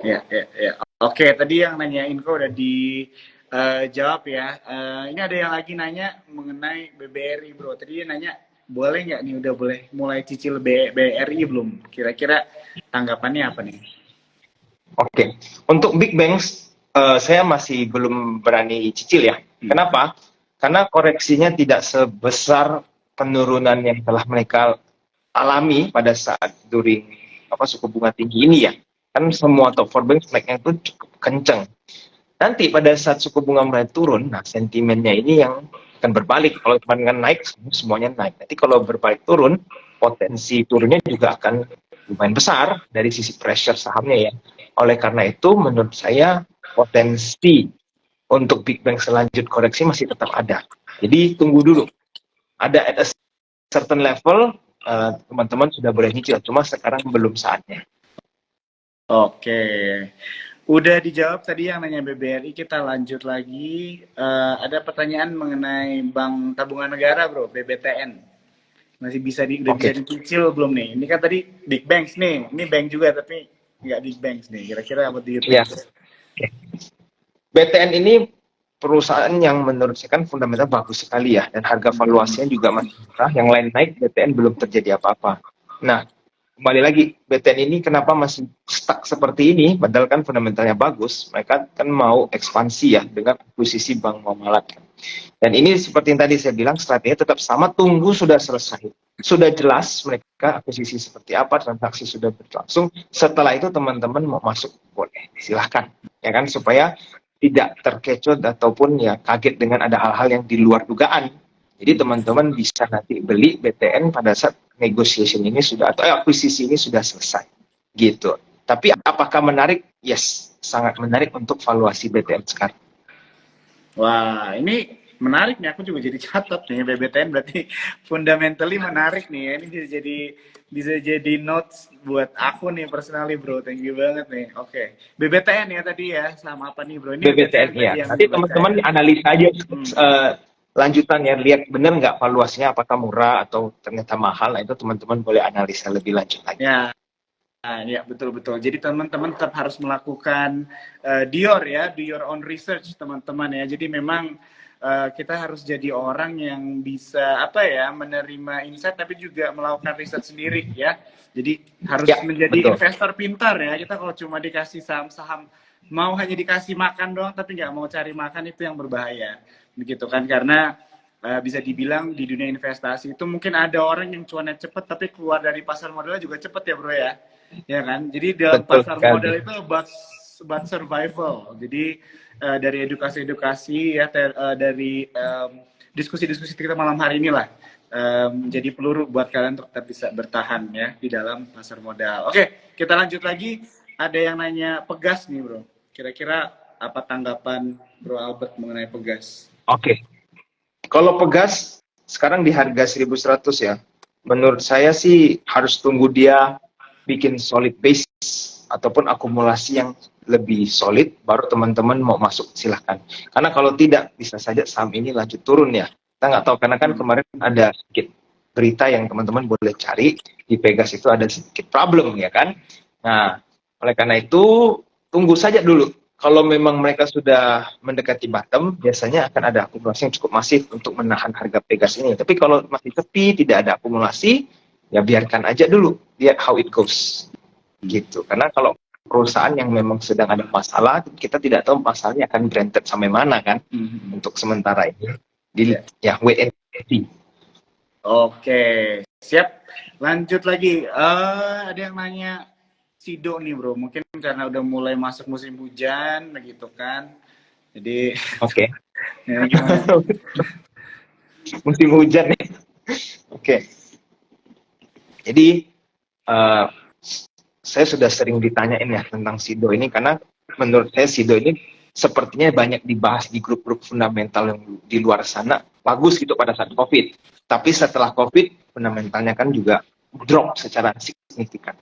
Ya, ya, ya. Oke, tadi yang nanya info udah dijawab ya. Ini ada yang lagi nanya mengenai BBRI, bro. Tadi dia nanya, boleh nggak nih udah boleh mulai cicil BRI belum? Kira-kira tanggapannya apa nih? Oke, untuk Big Banks saya masih belum berani cicil ya. Kenapa? Karena koreksinya tidak sebesar penurunan yang telah mereka alami pada saat during suku bunga tinggi ini ya. Kan semua top 4 banks naiknya itu cukup kenceng. Nanti pada saat suku bunga mulai turun, nah sentimennya ini yang akan berbalik. Kalau kemarin naik, semuanya naik. Nanti kalau berbalik turun, potensi turunnya juga akan lumayan besar dari sisi pressure sahamnya ya. Oleh karena itu, menurut saya potensi untuk Big Bang selanjut koreksi masih tetap ada. Jadi tunggu dulu. Ada at a certain level, teman-teman sudah boleh nyicil. Cuma sekarang belum saatnya. Oke. Udah dijawab tadi yang nanya BBRI, kita lanjut lagi. Ada pertanyaan mengenai Bank Tabungan Negara, bro, BBTN. Masih udah bisa dicicil belum nih? Ini kan tadi big banks nih, ini bank juga tapi nggak big banks nih. Kira-kira apa do you think? Yes. BTN ini perusahaan yang menurut saya kan fundamental bagus sekali ya, dan harga valuasinya juga masih murah. Yang lain naik, BTN belum terjadi apa-apa. Nah, kembali lagi, BTN ini kenapa masih stuck seperti ini, padahal kan fundamentalnya bagus. Mereka kan mau ekspansi ya, dengan akuisisi Bank Muamalat. Dan ini seperti yang tadi saya bilang, strateginya tetap sama, tunggu sudah selesai. Sudah jelas mereka akuisisi seperti apa, transaksi sudah berlangsung. Setelah itu teman-teman mau masuk, boleh, silahkan. Ya kan, supaya tidak terkecoh ataupun ya kaget dengan ada hal-hal yang di luar dugaan. Jadi teman-teman bisa nanti beli BTN pada saat negotiation ini sudah, atau akuisisi ini sudah selesai. Gitu. Tapi apakah menarik? Yes, sangat menarik untuk valuasi BTN sekarang. Wah, ini menarik nih. Aku juga jadi catat nih BBTN berarti fundamentally menarik nih ya. Ini bisa jadi notes buat aku nih personally, bro. Thank you banget nih. Oke. BBTN ya tadi ya. Sama apa nih, bro? Ini BBTN BBTN ya. tadi yang Nanti dibaca teman-teman ya. analisa aja lanjutannya, lihat benar nggak valuasinya, apakah murah atau ternyata mahal. Nah, itu teman-teman boleh analisa lebih lanjut lagi. Ya. Nah, ya betul-betul. Jadi teman-teman tetap harus melakukan do your own research teman-teman ya. Jadi memang kita harus jadi orang yang bisa menerima insight tapi juga melakukan riset sendiri ya. Jadi harus menjadi investor pintar ya. Kita kalau cuma dikasih saham-saham, mau hanya dikasih makan doang tapi nggak mau cari makan, itu yang berbahaya. Begitu kan, karena bisa dibilang di dunia investasi itu mungkin ada orang yang cuannya cepet tapi keluar dari pasar modalnya juga cepet ya, bro ya. Ya kan, jadi dalam pasar modal itu about survival. Jadi dari edukasi ya, dari diskusi-diskusi kita malam hari inilah jadi peluru buat kalian untuk tetap bisa bertahan ya di dalam pasar modal. Oke, kita lanjut lagi. Ada yang nanya Pegas nih, bro. Kira-kira apa tanggapan Bro Albert mengenai Pegas? Oke. Kalau Pegas sekarang di harga 1.100 ya. Menurut saya sih harus tunggu dia bikin solid base ataupun akumulasi yang lebih solid, baru teman-teman mau masuk silahkan. Karena kalau tidak, bisa saja saham ini lanjut turun ya. Kita nggak tahu, karena kan kemarin ada sedikit berita yang teman-teman boleh cari, di Pegas itu ada sedikit problem ya kan. Nah, oleh karena itu tunggu saja dulu. Kalau memang mereka sudah mendekati bottom, biasanya akan ada akumulasi yang cukup masif untuk menahan harga Pegas ini. Tapi kalau masih sepi, tidak ada akumulasi, ya biarkan aja dulu, lihat how it goes. Gitu. Karena kalau perusahaan yang memang sedang ada masalah, kita tidak tahu masalahnya akan granted sampai mana kan, untuk sementara ini. Jadi ya wait and see. Oke, siap. Lanjut lagi. Ada yang nanya Sido nih, bro. Mungkin karena udah mulai masuk musim hujan, begitu kan. Jadi, Oke. Ya, gimana? Musim hujan nih. Oke. Jadi saya sudah sering ditanyain ya tentang Sido ini, karena menurut saya Sido ini sepertinya banyak dibahas di grup-grup fundamental yang di luar sana, bagus gitu pada saat COVID. Tapi setelah COVID, fundamentalnya kan juga drop secara signifikan.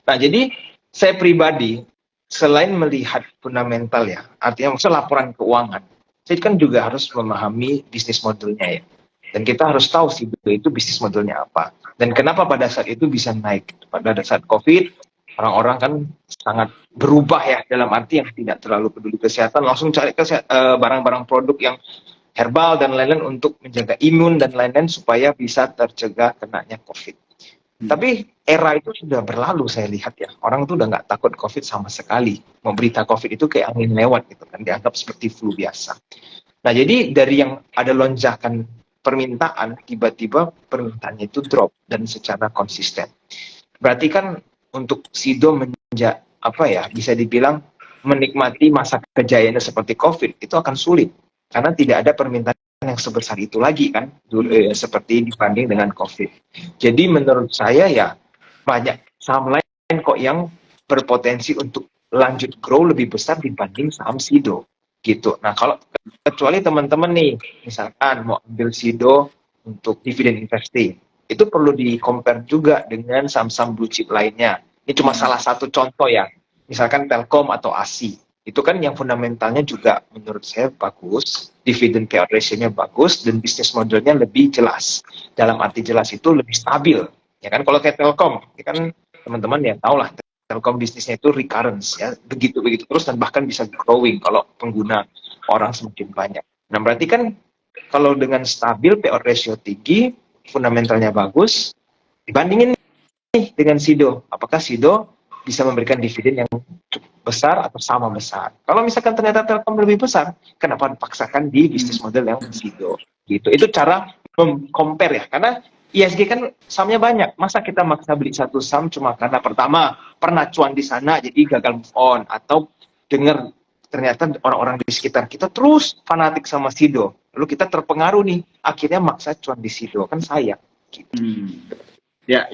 Nah, jadi saya pribadi, selain melihat fundamental ya, artinya maksudnya laporan keuangan, saya kan juga harus memahami bisnis modelnya ya. Dan kita harus tahu Sido itu bisnis modelnya apa. Dan kenapa pada saat itu bisa naik. Pada saat COVID, orang-orang kan sangat berubah ya, dalam arti yang tidak terlalu peduli kesehatan, langsung cari barang-barang produk yang herbal dan lain-lain untuk menjaga imun dan lain-lain supaya bisa tercegah kenanya COVID. Tapi era itu sudah berlalu, saya lihat ya. Orang tuh udah nggak takut COVID sama sekali. Mau berita COVID itu kayak angin lewat gitu kan, dianggap seperti flu biasa. Nah, jadi dari yang ada lonjakan permintaan, tiba-tiba permintaannya itu drop dan secara konsisten. Berarti kan untuk Sido bisa dibilang menikmati masa kejayaannya seperti COVID itu akan sulit karena tidak ada permintaan yang sebesar itu lagi kan, seperti dibanding dengan COVID. Jadi menurut saya ya banyak saham lain kok yang berpotensi untuk lanjut grow lebih besar dibanding saham Sido gitu. Nah, kalau kecuali teman-teman nih misalkan mau ambil Sido untuk dividend investing, itu perlu di-compare juga dengan saham-saham blue chip lainnya. Ini cuma salah satu contoh ya. Misalkan Telkom atau ASI. Itu kan yang fundamentalnya juga menurut saya bagus, dividend payout ratio-nya bagus, dan bisnis modelnya lebih jelas. Dalam arti jelas itu lebih stabil. Ya kan, kalau kayak Telkom, ya kan teman-teman ya tahu lah, Telkom bisnisnya itu recurrence ya, begitu-begitu terus dan bahkan bisa growing kalau pengguna orang semakin banyak. Nah, berarti kan kalau dengan stabil payout ratio tinggi, fundamentalnya bagus, dibandingin nih dengan Sido. Apakah Sido bisa memberikan dividen yang cukup besar atau sama besar? Kalau misalkan ternyata Telkom lebih besar, kenapa dipaksakan di bisnis model yang Sido? Gitu. Itu cara compare ya. Karena ISG kan sahamnya banyak. Masa kita maksa beli satu saham cuma karena pertama pernah cuan di sana jadi gagal move on, atau dengar ternyata orang-orang di sekitar kita terus fanatik sama Sido. Lalu kita terpengaruh nih, akhirnya maksa cuan di Sido. Kan sayang. Gitu. Ya.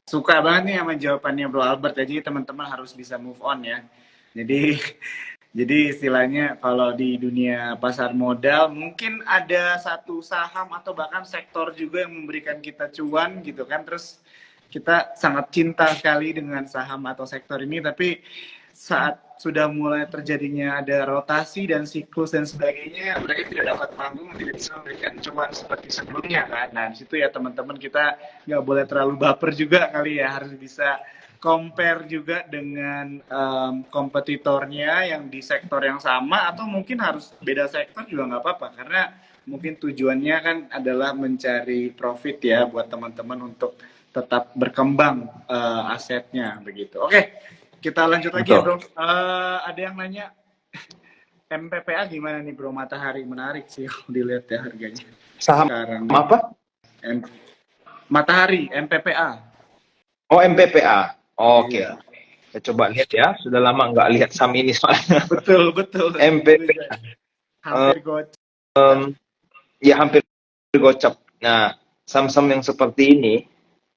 Suka banget nih sama jawabannya Bro Albert. Jadi teman-teman harus bisa move on ya. Jadi istilahnya kalau di dunia pasar modal mungkin ada satu saham atau bahkan sektor juga yang memberikan kita cuan gitu kan. Terus kita sangat cinta sekali dengan saham atau sektor ini, tapi saat sudah mulai terjadinya ada rotasi dan siklus dan sebagainya, mereka tidak dapat panggung, tidak bisa memberikan cuan seperti sebelumnya kan. Nah, di situ ya teman-teman kita nggak boleh terlalu baper juga kali ya, harus bisa compare juga dengan kompetitornya yang di sektor yang sama, atau mungkin harus beda sektor juga nggak apa-apa, karena mungkin tujuannya kan adalah mencari profit ya buat teman-teman untuk tetap berkembang asetnya begitu. Oke. Kita lanjut lagi ya Bro. Ada yang nanya MPPA gimana nih Bro? Matahari menarik sih dilihat ya harganya. Saham sekarang apa? Matahari, MPPA. Oh, MPPA. Oke. Iya. Kita coba lihat ya. Sudah lama nggak lihat saham ini soalnya. Betul. MPPA. Hampir gocap. Ya hampir gocap. Nah, saham-saham yang seperti ini,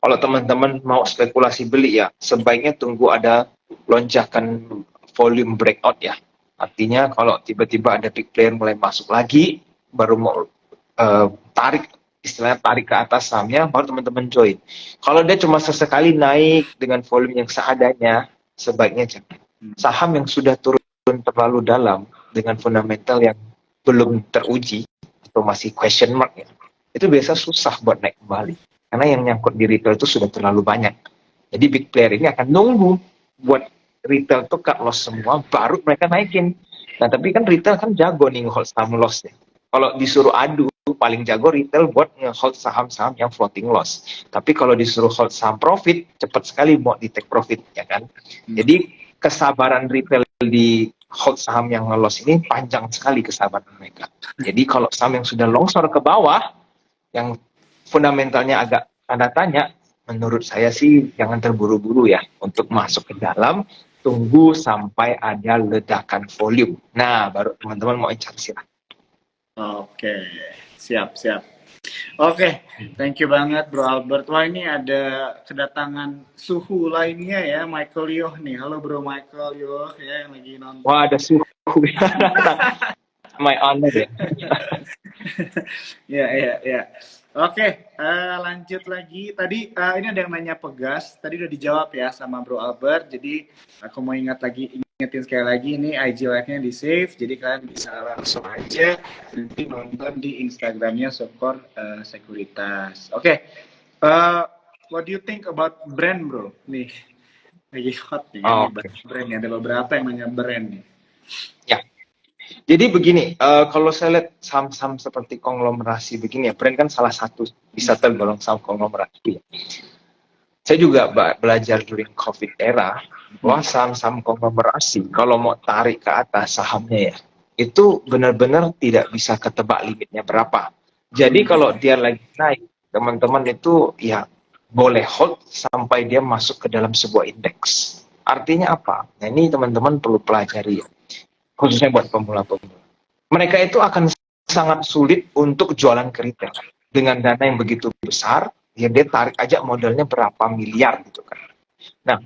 kalau teman-teman mau spekulasi beli ya, sebaiknya tunggu ada lonjakan volume breakout ya. Artinya kalau tiba-tiba ada big player mulai masuk lagi, baru mau istilahnya tarik ke atas sahamnya, baru teman-teman join. Kalau dia cuma sesekali naik dengan volume yang seadanya, sebaiknya jangan. Saham yang sudah turun terlalu dalam dengan fundamental yang belum teruji atau masih question mark ya, itu biasa susah buat naik kembali. Karena yang nyangkut di retail itu sudah terlalu banyak. Jadi big player ini akan nunggu buat retail tuh cut loss semua, baru mereka naikin. Nah, tapi kan retail kan jago nih nge-hold saham loss ya. Kalau disuruh adu, paling jago retail buat nge-hold saham-saham yang floating loss. Tapi kalau disuruh hold saham profit, cepat sekali mau di take profit, ya kan? Jadi kesabaran retail di hold saham yang nge-loss ini panjang sekali kesabaran mereka. Jadi kalau saham yang sudah longsor ke bawah, yang fundamentalnya agak tanda tanya, menurut saya sih jangan terburu-buru ya untuk masuk ke dalam, tunggu sampai ada ledakan volume. Nah, baru teman-teman mau cari silahkan. Oke, siap. Oke, thank you banget Bro Albert. Wah, ini ada kedatangan suhu lainnya ya, Michael Yoh nih. Halo Bro Michael Yoh ya, yang lagi nonton. Wah, ada suhu. My honor ya. Ya. Oke, lanjut lagi. Tadi ini ada yang nanya Pegas. Tadi udah dijawab ya sama Bro Albert. Jadi aku mau ingetin sekali lagi, ini IG live-nya di save. Jadi kalian bisa langsung aja nanti nonton di Instagramnya Sokor Sekuritas. Oke, what do you think about brand Bro? Nih, Lagi hot nih kan Oh, nih oke. brand nih. Ada beberapa yang nanya brand nih. Ya, jadi begini, kalau saya lihat saham-saham seperti konglomerasi begini ya, brand kan salah satu bisa tergolong saham konglomerasi. Saya juga belajar during COVID era bahwa saham-saham konglomerasi kalau mau tarik ke atas sahamnya ya, itu benar-benar tidak bisa ketebak limitnya berapa. Jadi kalau dia lagi naik, teman-teman itu ya boleh hold sampai dia masuk ke dalam sebuah indeks. Artinya apa? Nah ini teman-teman perlu pelajari ya, khususnya buat pemula-pemula. Mereka itu akan sangat sulit untuk jualan ke retail. Dengan dana yang begitu besar, ya dia tarik aja modalnya berapa miliar gitu kan. Nah,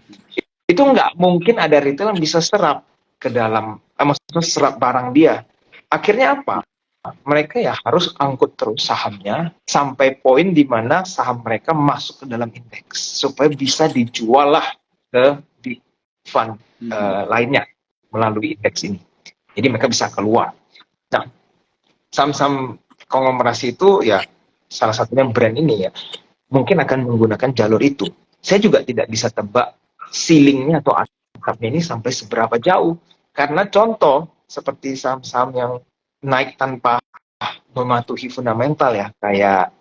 itu nggak mungkin ada retail yang bisa serap ke dalam, maksudnya serap barang dia. Akhirnya apa? Mereka ya harus angkut terus sahamnya sampai poin di mana saham mereka masuk ke dalam indeks supaya bisa dijual lah ke big fund lainnya melalui indeks ini. Jadi mereka bisa keluar. Nah, saham-saham konglomerasi itu ya salah satunya brand ini ya mungkin akan menggunakan jalur itu. Saya juga tidak bisa tebak ceilingnya atau atapnya ini sampai seberapa jauh. Karena contoh seperti saham-saham yang naik tanpa mematuhi fundamental ya kayak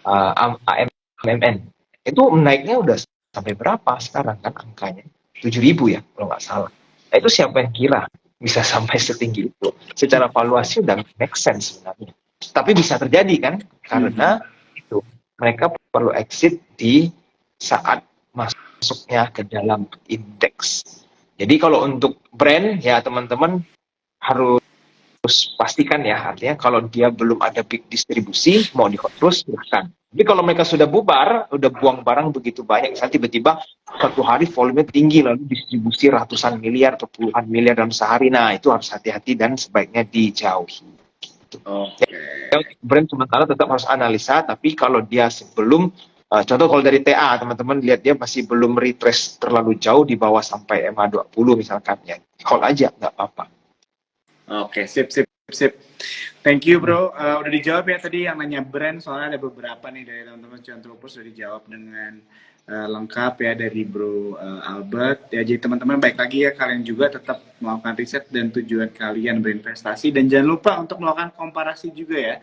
AMMN itu naiknya udah sampai berapa sekarang kan angkanya 7.000 ya kalau nggak salah. Nah, itu siapa yang kira bisa sampai setinggi itu? Secara valuasi udah make sense sebenarnya. Tapi bisa terjadi kan karena itu mereka perlu exit di saat masuknya ke dalam indeks. Jadi kalau untuk brand ya teman-teman harus pastikan ya, artinya kalau dia belum ada big distribusi, mau di hot terus, silahkan. Tapi kalau mereka sudah bubar, udah buang barang begitu banyak, misalnya tiba-tiba satu hari volume tinggi, lalu distribusi ratusan miliar atau puluhan miliar dalam sehari, nah itu harus hati-hati dan sebaiknya dijauhi. Brand sementara tetap harus analisa, tapi kalau dia sebelum, contoh kalau dari TA, teman-teman lihat dia masih belum retrace terlalu jauh di bawah sampai MA20 misalkan, ya call aja, nggak apa-apa. Oke, sip. Thank you bro. Udah dijawab ya tadi yang nanya brand, soalnya ada beberapa nih dari teman-teman Cuan Tropos sudah dijawab dengan lengkap ya dari bro Albert. Ya jadi teman-teman baik lagi ya, kalian juga tetap melakukan riset dan tujuan kalian berinvestasi, dan jangan lupa untuk melakukan komparasi juga ya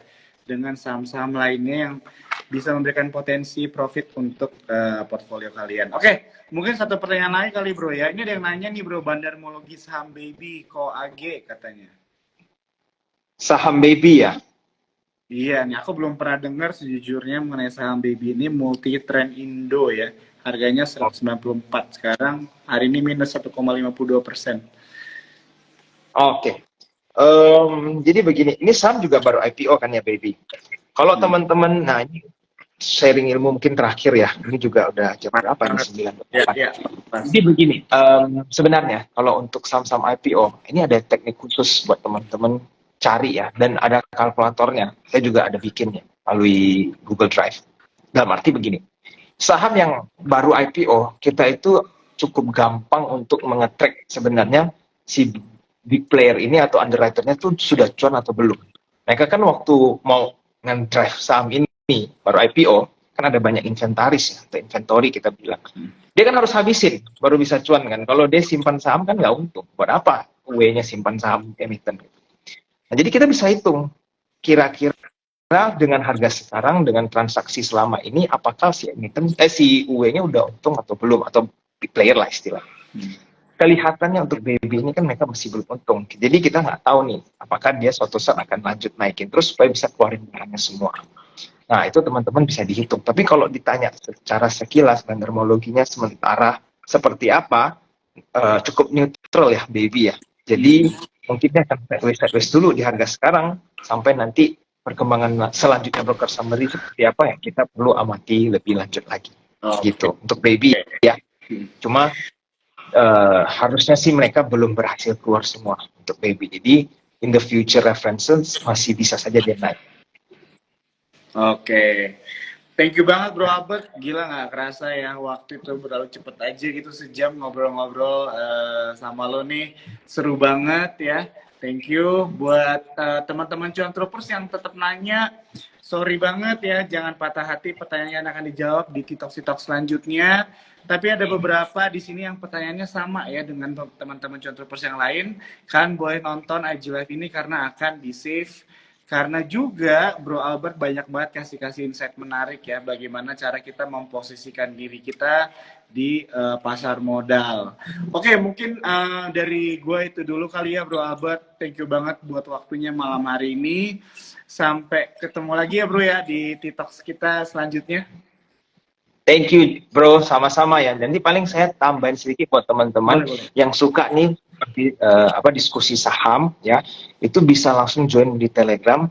dengan saham-saham lainnya yang bisa memberikan potensi profit untuk portfolio kalian. Oke, mungkin satu pertanyaan lain kali bro ya. Ini ada yang nanya nih bro, Bandarmologi saham baby Ko AG katanya. Saham baby ya? Iya nih, aku belum pernah dengar sejujurnya mengenai saham baby ini, multi trend Indo ya. Harganya 194, sekarang hari ini minus 1,52%. Oke. Jadi begini, ini saham juga baru IPO kan ya baby. Kalau teman-teman, nah ini sharing ilmu mungkin terakhir ya. Ini juga udah jam berapa nih 9. Ya, Jadi begini, sebenarnya kalau untuk saham-saham IPO, ini ada teknik khusus buat teman-teman cari ya, dan ada kalkulatornya. Saya juga ada bikinnya melalui Google Drive. Dalam arti begini, saham yang baru IPO, kita itu cukup gampang untuk mengetrack sebenarnya si big player ini atau underwriter-nya tuh sudah cuan atau belum. Mereka kan waktu mau nge-drive saham ini, baru IPO, kan ada banyak inventaris ya, atau inventory kita bilang. Dia kan harus habisin, baru bisa cuan kan. Kalau dia simpan saham kan nggak untung. Buat apa W-nya simpan saham emiten? Nah, jadi kita bisa hitung, kira-kira dengan harga sekarang, dengan transaksi selama ini, apakah si emiten, si UE-nya udah untung atau belum, atau big player lah istilah. Kelihatannya untuk baby ini kan mereka masih belum untung. Jadi kita nggak tahu nih, apakah dia suatu saat akan lanjut naikin terus supaya bisa keluarin barangnya semua. Nah, itu teman-teman bisa dihitung. Tapi kalau ditanya secara sekilas, bandarmologinya sementara seperti apa, cukup neutral ya, baby ya. Jadi mungkin dia akan sideways dulu di harga sekarang, sampai nanti perkembangan selanjutnya broker summary seperti apa ya, kita perlu amati lebih lanjut lagi. Gitu, untuk baby ya. Cuma harusnya sih mereka belum berhasil keluar semua untuk baby. Jadi in the future references masih bisa saja dia naik. Oke. Thank you banget Bro Albert. Gila nggak kerasa ya, waktu itu berlalu cepet aja gitu, sejam ngobrol-ngobrol sama lo nih. Seru banget ya. Thank you buat teman-teman Cuan Troopers yang tetap nanya. sorry banget ya, jangan patah hati, pertanyaannya akan dijawab di TikTok selanjutnya. Tapi ada beberapa di sini yang pertanyaannya sama ya dengan teman-teman Controllers yang lain. Kan boleh nonton IG Live ini karena akan di-save. Karena juga Bro Albert banyak banget kasih insight menarik ya, bagaimana cara kita memposisikan diri kita di pasar modal. Oke, mungkin dari gue itu dulu kali ya Bro Albert. Thank you banget buat waktunya malam hari ini. Sampai ketemu lagi ya Bro ya di TikTok kita selanjutnya. Thank you bro, sama-sama ya. Nanti paling saya tambahin sedikit buat teman-teman yang suka nih diskusi saham ya, itu bisa langsung join di Telegram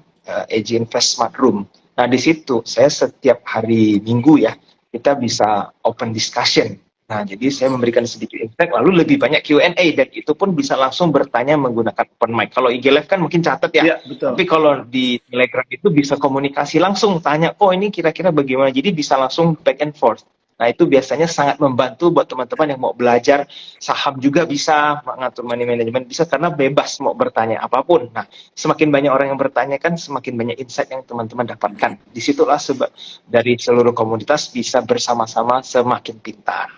AG Invest Smart Room. Nah di situ saya setiap hari Minggu ya kita bisa open discussion. Nah jadi saya memberikan sedikit insight, lalu lebih banyak Q&A dan itu pun bisa langsung bertanya menggunakan open mic. Kalau IG Live kan mungkin catat ya, betul. Tapi kalau di Telegram itu bisa komunikasi langsung, tanya, kok ini kira-kira bagaimana, jadi bisa langsung back and forth. Nah itu biasanya sangat membantu buat teman-teman yang mau belajar saham juga bisa, mengatur money management bisa, karena bebas mau bertanya apapun. Nah semakin banyak orang yang bertanya kan semakin banyak insight yang teman-teman dapatkan. Disitulah sebab dari seluruh komunitas bisa bersama-sama semakin pintar.